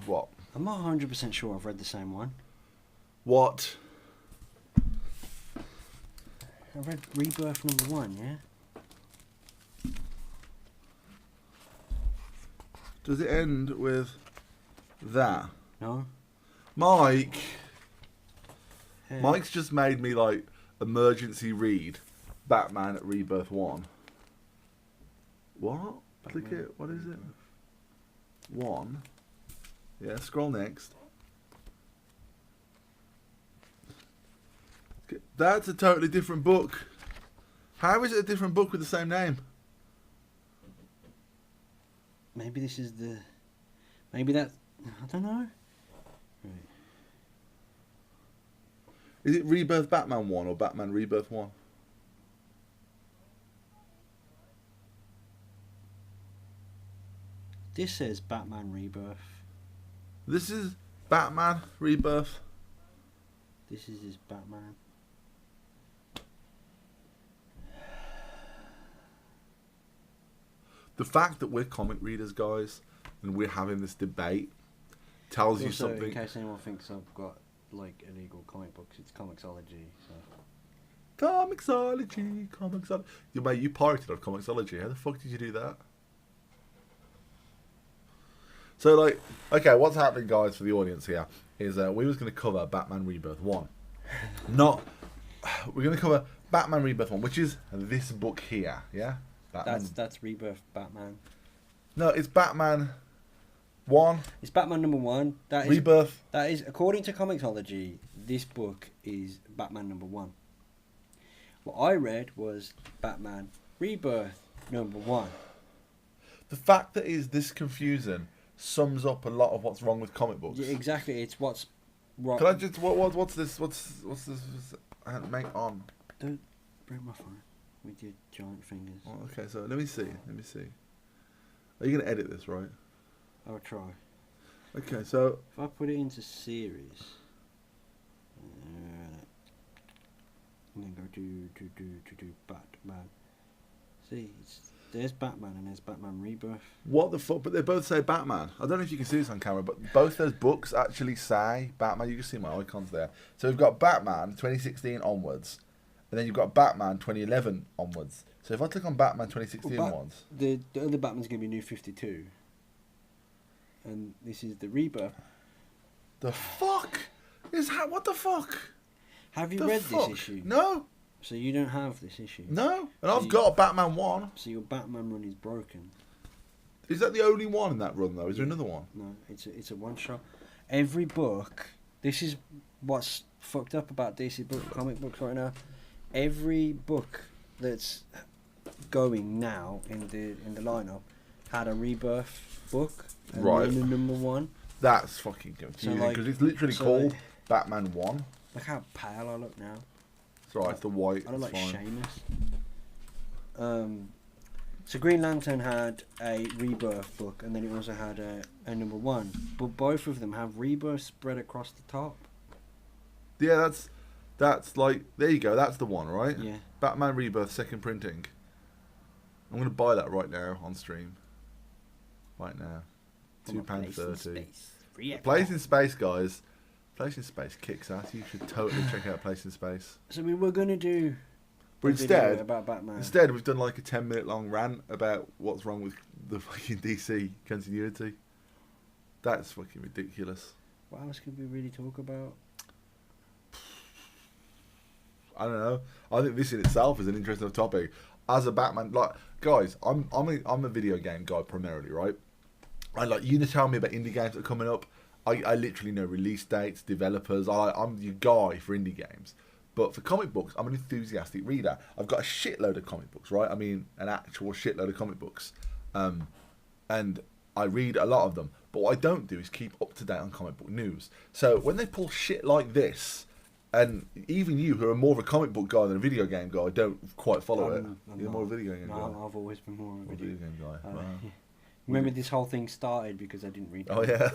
What? I'm not 100% sure I've read the same one. What? I read Rebirth #1, yeah? Does it end with that? No? Mike! Yeah. Mike's just made me, like, emergency read Batman Rebirth 1. What? Click it. What is it? 1. Yeah, scroll next. That's a totally different book. How is it a different book with the same name? Maybe this is the... Maybe that... I don't know. Right. Is it Rebirth Batman 1 or Batman Rebirth 1? This says Batman Rebirth. This is Batman Rebirth. This is his Batman. The fact that we're comic readers, guys, and we're having this debate tells you Also, something. in case anyone thinks I've got like illegal comic books, it's Comixology. So. Comixology. Mate, you pirated off Comixology. How the fuck did you do that? So, like, okay, what's happening, guys, for the audience here is we was going to cover Batman Rebirth 1. We're going to cover Batman Rebirth 1, which is this book here, yeah? Batman. That's Rebirth Batman. No, it's Batman 1. It's Batman #1. That is Rebirth. That is, according to Comixology, this book is Batman #1. What I read was Batman Rebirth #1. The fact that is this confusing sums up a lot of what's wrong with comic books. Yeah, exactly. It's what's wrong. Can I just what's this? What's this? Make on. Don't break my phone with your giant fingers. Oh, okay, so let me see. Are you gonna edit this, right? I'll try. Okay, so If I put it into series, and then go to Batman. See, there's Batman and there's Batman Rebirth. what the fuck? But they both say Batman. I don't know if you can see this on camera, but both those books actually say Batman. You can see my icons there. So we've got Batman 2016 onwards, and then you've got Batman 2011 onwards. So if I click on Batman 2016 onwards, the other Batman's gonna be New 52, and this is the Rebirth. the fuck is what the fuck? Have you The read fuck? this issue? No, So you don't have this issue. no, and So I've got a Batman 1. So your Batman run is broken. Is that the only one in that run though? Is there another one? No, it's a one shot. Every book. This is what's fucked up about DC comic books right now. Every book that's going now in the lineup had a Rebirth book. And Right. then the #1. That's fucking confusing like- because it's literally so called like- Batman 1. Look how pale I look now. It's alright, it's the white. I look It's like fine. Seamus. So Green Lantern had a Rebirth book, and then it also had a #1. But both of them have Rebirth spread across the top. Yeah, that's like there you go. That's the one, right? Yeah. Batman Rebirth second printing. I'm gonna buy that right now on stream. Right now, From a place in £2.30. space. Free Place in Space, guys. Place in Space kicks ass. You should totally check out Place in Space. So we were gonna do. But a video instead, about Batman. we've done like a 10-minute long rant about what's wrong with the fucking DC continuity. That's fucking ridiculous. What else could we really talk about? I don't know. I think this in itself is an interesting topic. As a Batman, like guys, I'm a video game guy primarily, right? I like you to tell me about indie games that are coming up. I literally know release dates, developers. I'm your guy for indie games. But for comic books, I'm an enthusiastic reader. I've got a shitload of comic books, right? I mean, an actual shitload of comic books. And I read a lot of them. But what I don't do is keep up to date on comic book news. So when they pull shit like this, and even you, who are more of a comic book guy than a video game guy, don't quite follow it. I'm You're not. more of a video game No, guy. I've always been more of a video game guy. Uh, Wow. Remember, this whole thing started because I didn't read. Oh yeah.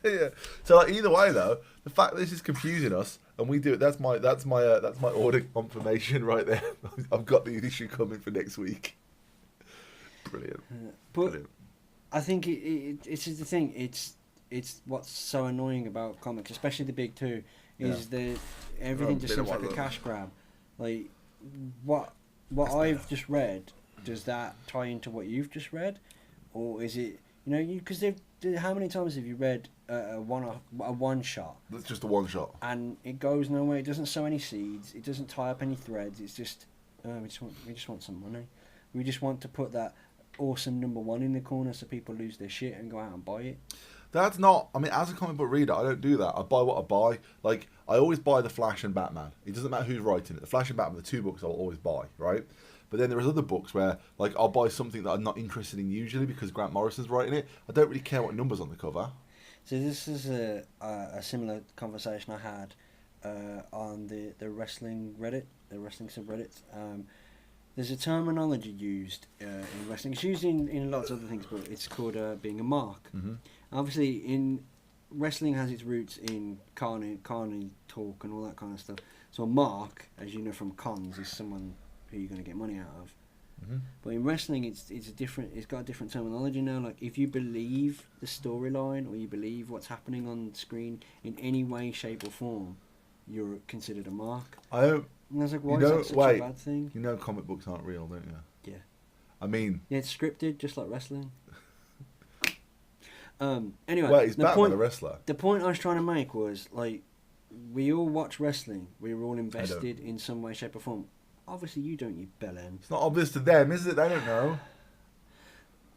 Yeah. So like, either way though, the fact that this is confusing us and we do it, that's my order confirmation right there. I've got the issue coming for next week. Brilliant. But Brilliant. I think it's the thing. It's what's so annoying about comics, especially the big two, is that everything just seems like a cash grab. Like what I've just read, does that tie into what you've just read, or is it because how many times have you read a one shot? That's just a one shot. And it goes nowhere. It doesn't sow any seeds. It doesn't tie up any threads. It's just we just want some money. We just want to put that awesome #1 in the corner so people lose their shit and go out and buy it. That's not. I mean, as a comic book reader, I don't do that. I buy what I buy. Like, I always buy The Flash and Batman. It doesn't matter who's writing it. The Flash and Batman, the two books I'll always buy, right? But then there's other books where, like, I'll buy something that I'm not interested in usually because Grant Morrison's writing it. I don't really care what number's on the cover. So this is a similar conversation I had on the wrestling Reddit, the wrestling subreddit. There's a terminology used in wrestling. It's used in lots of other things, but it's called being a mark. Mm-hmm. Obviously, wrestling has its roots in carny talk and all that kind of stuff. So a mark, as you know from cons, is someone who you're going to get money out of. Mm-hmm. But in wrestling, it's got a different terminology now. Like, if you believe the storyline or you believe what's happening on screen in any way, shape, or form, you're considered a mark. And I was like, why is that such a bad thing? You know comic books aren't real, don't you? Yeah. I mean... Yeah, it's scripted, just like wrestling. Anyway... Wait, he's Batman a wrestler? The point I was trying to make was, like, we all watch wrestling. We're all invested in some way, shape or form. Obviously you don't, you bellend. It's not obvious to them, is it? They don't know.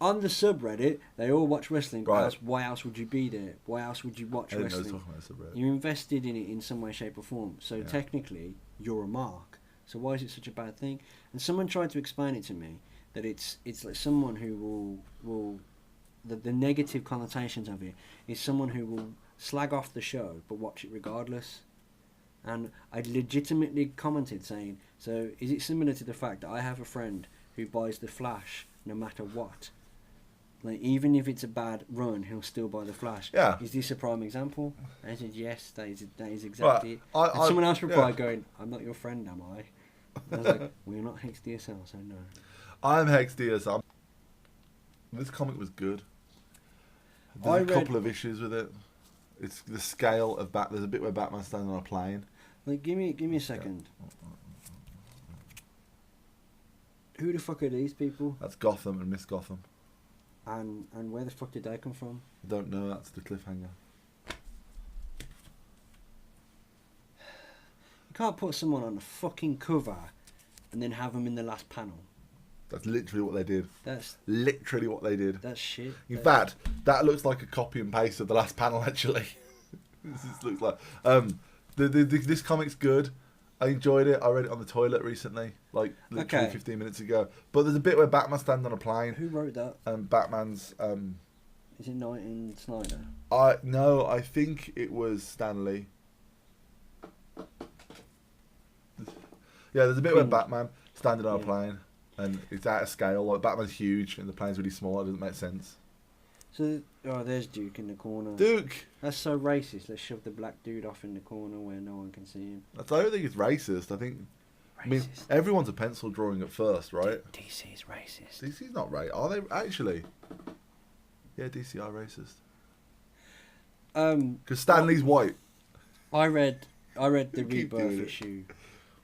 On the subreddit, they all watch wrestling. Right. Why else would you be there? Why else would you watch wrestling? Know talking about subreddit. You're invested in it in some way, shape or form. So technically, you're a mark. So why is it such a bad thing? And someone tried to explain it to me, that it's like someone who will the negative connotations of it is someone who will slag off the show but watch it regardless. And I legitimately commented saying, so is it similar to the fact that I have a friend who buys The Flash no matter what? Like, even if it's a bad run, he'll still buy The Flash. Yeah. Is this a prime example? And I said, yes, that is exactly it. Right. And someone else replied going, I'm not your friend, am I? And I was like, well, you're not Hex DSL, so no. I'm Hex DSL. This comic was good. There's a couple of issues with it. It's the scale of There's a bit where Batman's standing on a plane. Like, give me a second. Who the fuck are these people? That's Gotham and Miss Gotham. And where the fuck did they come from? I don't know. That's the cliffhanger. You can't put someone on a fucking cover and then have them in the last panel. That's literally what they did. That's literally what they did. That's shit. In fact, that looks like a copy and paste of the last panel. Actually, this looks like this comic's good. I enjoyed it. I read it on the toilet recently, like literally 15 minutes ago. But there's a bit where Batman stands on a plane. Who wrote that? Batman's. Is it Knight and Snyder? No, I think it was Stan Lee. Yeah, there's a bit where Batman standing on a plane, and it's out of scale. Like, Batman's huge, and the plane's really small. It doesn't make sense. So, there's Duke in the corner. Duke! That's so racist. Let's shove the black dude off in the corner where no one can see him. I don't think it's racist. I think... Racist. I mean, everyone's a pencil drawing at first, right? DC is racist. DC's not right. Are they actually? Yeah, DC are racist. Because Stan Lee's white. I read the Rebirth issue.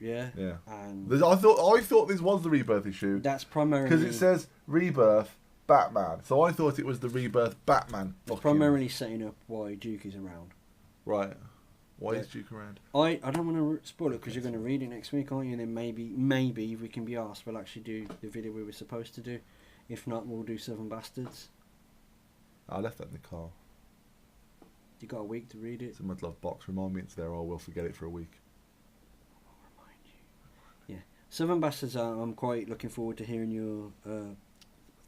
Yeah. Yeah. And I thought this was the Rebirth issue. That's primarily because it says Rebirth Batman, so I thought it was the Rebirth Batman. It's primarily setting up why Duke is around. Right. Why is Duke around? I don't want to spoil it because you're going to read it next week, aren't you? And then maybe if we can be asked, we'll actually do the video we were supposed to do. If not, we'll do Southern Bastards. I left that in the car. You got a week to read it. It's in my glove box. Remind me it's there, or I will forget it for a week. I'll remind you. Yeah, Southern Bastards. I'm quite looking forward to hearing your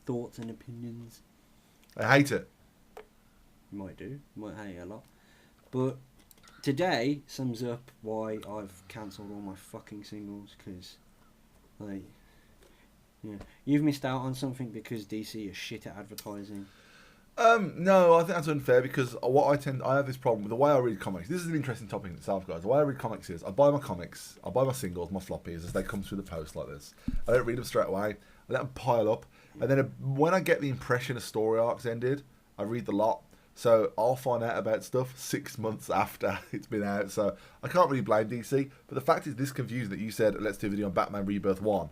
thoughts and opinions. I hate it. You might do. You might hate it a lot. But today sums up why I've cancelled all my fucking singles, because, like, Yeah. You've missed out on something because DC is shit at advertising. No, I think that's unfair because I have this problem with the way I read comics. This is an interesting topic in itself, guys. The way I read comics is I buy my comics, I buy my singles, my floppies as they come through the post like this. I don't read them straight away. I let them pile up, and then when I get the impression a story arc's ended, I read the lot. So I'll find out about stuff 6 months after it's been out. So I can't really blame DC. But the fact is, this confused that you said let's do a video on Batman Rebirth 1,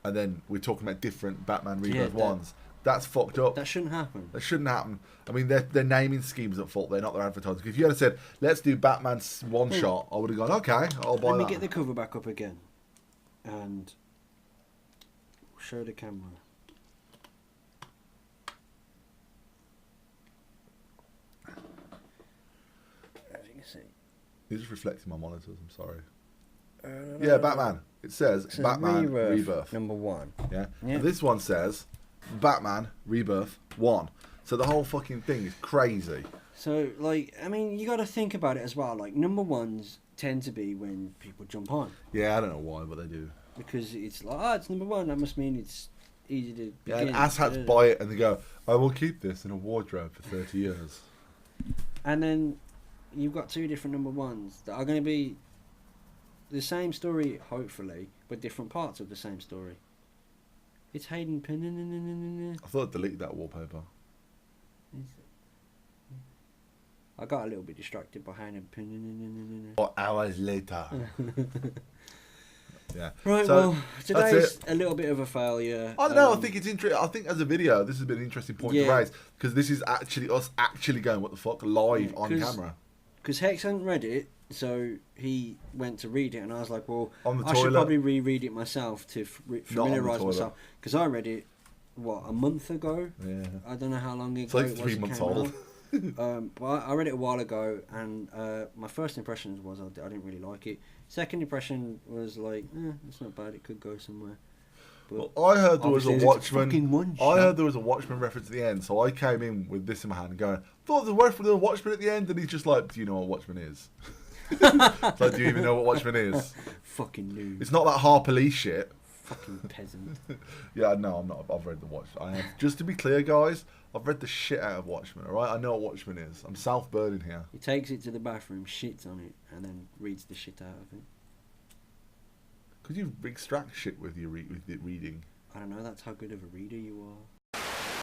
and then we're talking about different Batman Rebirth 1s. That's fucked up. That shouldn't happen. That shouldn't happen. I mean, their naming scheme's at fault. They're not their advertising. If you had said, let's do Batman's one shot, I would have gone, okay, I'll buy that. Let me get the cover back up again. And show the camera. As you can see. You're just reflecting my monitors, I'm sorry. Yeah, Batman. It says Batman Rebirth. Number 1. Yeah. And this one says Batman Rebirth 1. So the whole fucking thing is crazy. So, like, I mean, you got to think about it as well. Like, number 1s tend to be when people jump on. Yeah, I don't know why, but they do. Because it's like, it's number 1. That must mean it's easy to begin. Yeah, and asshats buy it and they go, I will keep this in a wardrobe for 30 years. And then you've got 2 different number 1s that are going to be the same story, hopefully, but different parts of the same story. It's Hayden Pin. I thought I deleted that wallpaper. I got a little bit distracted by Hayden Pin. 4 hours later. Yeah. Right, so, well, today's a little bit of a failure. I don't know, I think it's interesting. I think as a video, this has been an interesting point to raise. Because this is actually us actually going, what the fuck, live on camera. Because Hex hadn't read it, so he went to read it, and I was like, well, I should toilet. probably reread it myself to familiarise myself. Because I read it, a month ago? Yeah. I don't know how long ago it's like it was. 3 months old. But I read it a while ago, and my first impression was I didn't really like it. Second impression was like, it's not bad, it could go somewhere. But well, I heard there was a Watchman. I heard there was a Watchman reference at the end, so I came in with this in my hand, going, "Thought there was a Watchman at the end," and he's just like, "Do you know what Watchman is?" It's like, do you even know what Watchman is? Fucking noob. It's not that Harpolice shit. Fucking peasant. Yeah, no, I'm not. I've read the Watchmen. I have. Just to be clear, guys, I've read the shit out of Watchmen. All right, I know what Watchmen is. I'm self-burning here. He takes it to the bathroom, shits on it, and then reads the shit out of it. Could you extract shit with your reading? I don't know. That's how good of a reader you are.